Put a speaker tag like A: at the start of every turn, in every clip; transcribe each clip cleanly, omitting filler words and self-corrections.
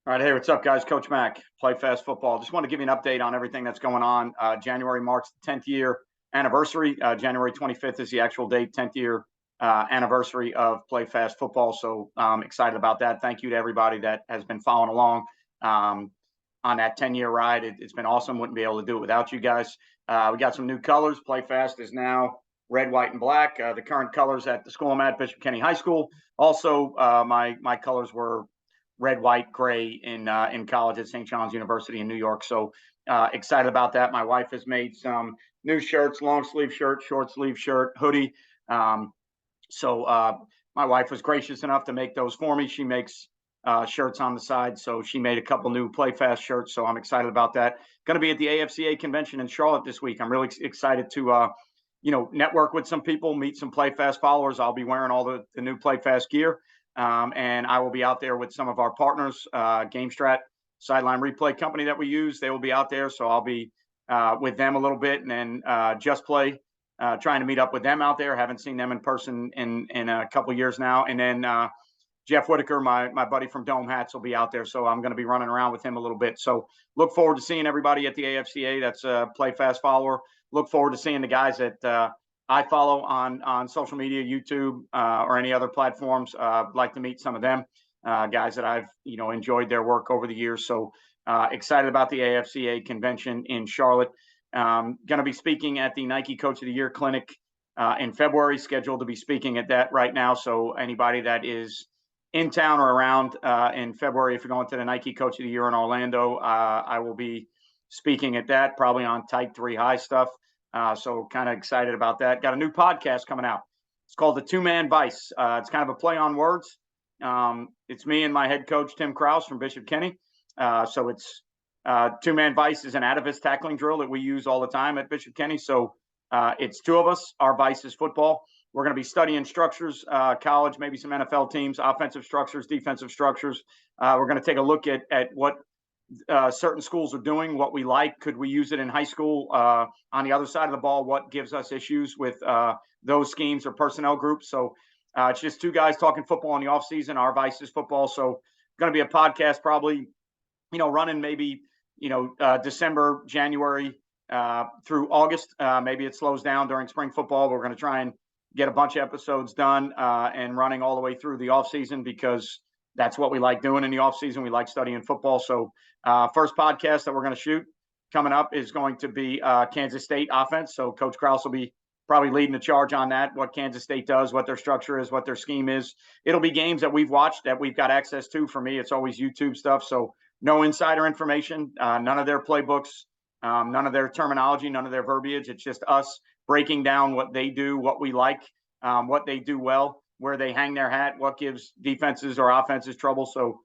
A: All right, hey, what's up, guys? Coach Mac, PlayFast Football. Just want to give you an update on everything that's going on. January marks the 10th year anniversary. January 25th is the actual date, 10th year anniversary of PlayFast Football. So I'm excited about that. Thank you to everybody that has been following along on that 10-year ride. It's been awesome. Wouldn't be able to do it without you guys. We got some new colors. PlayFast is now red, white, and black. The current colors at the school I'm at, Bishop Kenny High School. Also, my colors were red, white, gray in college at St. John's University in New York. So excited about that. My wife has made some new shirts: long sleeve shirt, short sleeve shirt, hoodie. So my wife was gracious enough to make those for me. She makes shirts on the side, so she made a couple new PlayFast shirts. So I'm excited about that. Going to be at the AFCA convention in Charlotte this week. I'm really excited to network with some people, meet some PlayFast followers. I'll be wearing all the new PlayFast gear. And I will be out there with some of our partners, GameStrat, sideline replay company that we use. They will be out there. So I'll be with them a little bit. And then Just Play, trying to meet up with them out there. Haven't seen them in person in a couple of years now. And then Jeff Whitaker, my buddy from Dome Hats, will be out there. So I'm going to be running around with him a little bit. So look forward to seeing everybody at the AFCA. That's a PlayFast follower. Look forward to seeing the guys that I follow on social media, YouTube, or any other platforms. Like to meet some of them, guys that I've enjoyed their work over the years. So excited about the AFCA convention in Charlotte. Going to be speaking at the Nike Coach of the Year Clinic in February. Scheduled to be speaking at that right now. So anybody that is in town or around in February, if you're going to the Nike Coach of the Year in Orlando, I will be speaking at that, probably on Type 3 High stuff. So kind of excited about that. Got a new podcast coming out. It's called The Two-Man Vice. It's kind of a play on words. It's me and my head coach, Tim Krause from Bishop Kenny. So it's Two-Man Vice is an atavist tackling drill that we use all the time at Bishop Kenny. So it's two of us. Our vice is football. We're going to be studying structures, college, maybe some NFL teams, offensive structures, defensive structures. We're going to take a look at what certain schools are doing, what we like. Could we use it in high school? On the other side of the ball, what gives us issues with those schemes or personnel groups? So it's just two guys talking football in the off season. Our vice is football. So going to be a podcast probably, running maybe, December, January through August. Maybe it slows down during spring football. We're going to try and get a bunch of episodes done and running all the way through the off season, because that's what we like doing in the off season. We like studying football. So first podcast that we're going to shoot coming up is going to be Kansas State offense. So Coach Krause will be probably leading the charge on that, what Kansas State does, what their structure is, what their scheme is. It'll be games that we've watched, that we've got access to. For me, it's always YouTube stuff. So no insider information, none of their playbooks, none of their terminology, none of their verbiage. It's just us breaking down what they do, what we like, what they do well, where they hang their hat, what gives defenses or offenses trouble. So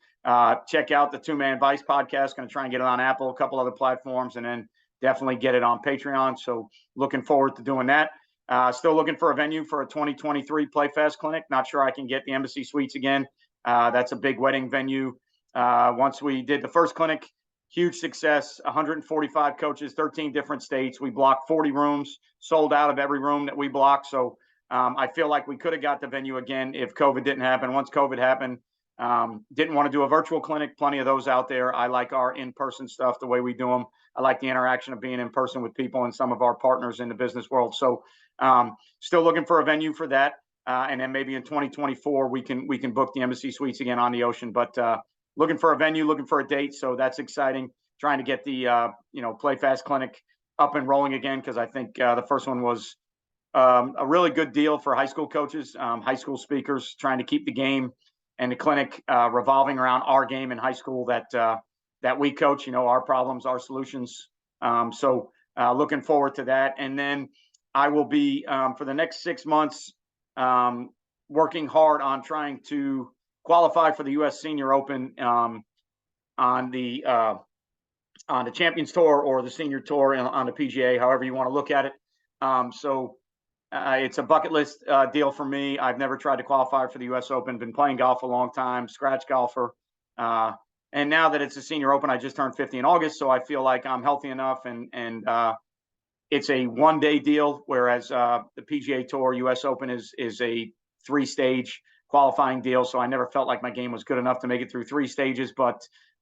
A: check out the Two-Man Vice podcast. Going to try and get it on Apple, a couple other platforms, and then definitely get it on Patreon. So looking forward to doing that. Still looking for a venue for a 2023 PlayFast clinic. Not sure I can get the Embassy Suites again. That's a big wedding venue. Once we did the first clinic, huge success, 145 coaches, 13 different states. We blocked 40 rooms, sold out of every room that we blocked. So I feel like we could have got the venue again if COVID didn't happen. Once COVID happened, didn't want to do a virtual clinic. Plenty of those out there. I like our in-person stuff, the way we do them. I like the interaction of being in person with people and some of our partners in the business world. So still looking for a venue for that. And then maybe in 2024, we can book the Embassy Suites again on the ocean. But looking for a venue, looking for a date. So that's exciting. Trying to get the, PlayFast clinic up and rolling again, because I think the first one was a really good deal for high school coaches, high school speakers, trying to keep the game and the clinic revolving around our game in high school that we coach, our problems, our solutions. So looking forward to that. And then I will be, for the next 6 months, working hard on trying to qualify for the U.S. Senior Open on the Champions Tour or the Senior Tour on the PGA, however you want to look at it. So it's a bucket list deal for me. I've never tried to qualify for the U.S. Open. Been playing golf a long time, scratch golfer. And now that it's a Senior Open, I just turned 50 in August, so I feel like I'm healthy enough. And it's a one-day deal, whereas the PGA Tour U.S. Open is a 3-stage qualifying deal. So I never felt like my game was good enough to make it through 3 stages. But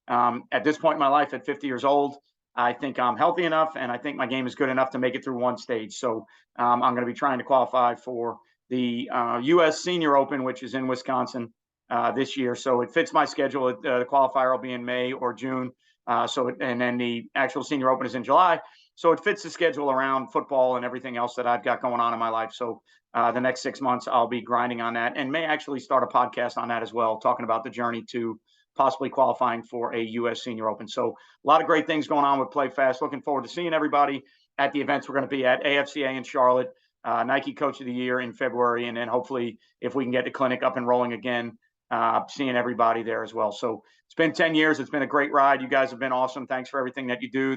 A: At this point in my life, at 50 years old, I think I'm healthy enough, and I think my game is good enough to make it through one stage. So I'm going to be trying to qualify for the U.S. Senior Open, which is in Wisconsin this year. So it fits my schedule. The qualifier will be in May or June. And then the actual Senior Open is in July. So it fits the schedule around football and everything else that I've got going on in my life. So the next 6 months, I'll be grinding on that, and may actually start a podcast on that as well, talking about the journey to possibly qualifying for a U.S. Senior Open. So a lot of great things going on with PlayFast. Looking forward to seeing everybody at the events we're going to be at. AFCA in Charlotte, Nike Coach of the Year in February, and then hopefully, if we can get the clinic up and rolling again, seeing everybody there as well. So it's been 10 years. It's been a great ride. You guys have been awesome. Thanks for everything that you do.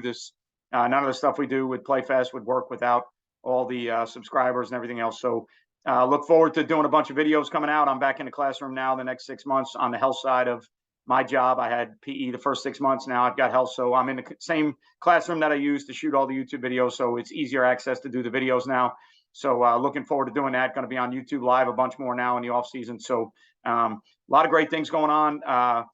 A: None of the stuff we do with PlayFast would work without all the subscribers and everything else. So look forward to doing a bunch of videos coming out. I'm back in the classroom now the next 6 months on the health side of my job. I had PE the first 6 months. Now I've got health. So I'm in the same classroom that I use to shoot all the YouTube videos. So it's easier access to do the videos now. So looking forward to doing that. Going to be on YouTube Live a bunch more now in the off season. So a lot of great things going on.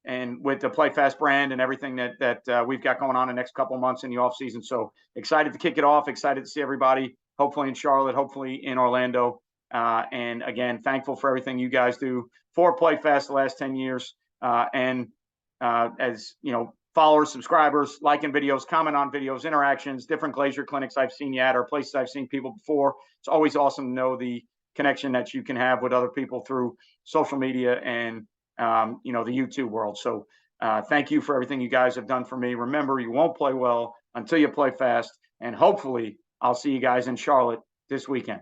A: And with the PlayFast brand and everything that we've got going on the next couple of months in the off season. So excited to kick it off. Excited to see everybody, hopefully in Charlotte, hopefully in Orlando. And again, thankful for everything you guys do for PlayFast the last 10 years. As you know, followers, subscribers, liking videos, comment on videos, interactions, different glacier clinics I've seen you at, or places I've seen people before. It's always awesome to know the connection that you can have with other people through social media and the YouTube world. So thank you for everything you guys have done for me. Remember, you won't play well until you play fast, and hopefully I'll see you guys in Charlotte this weekend.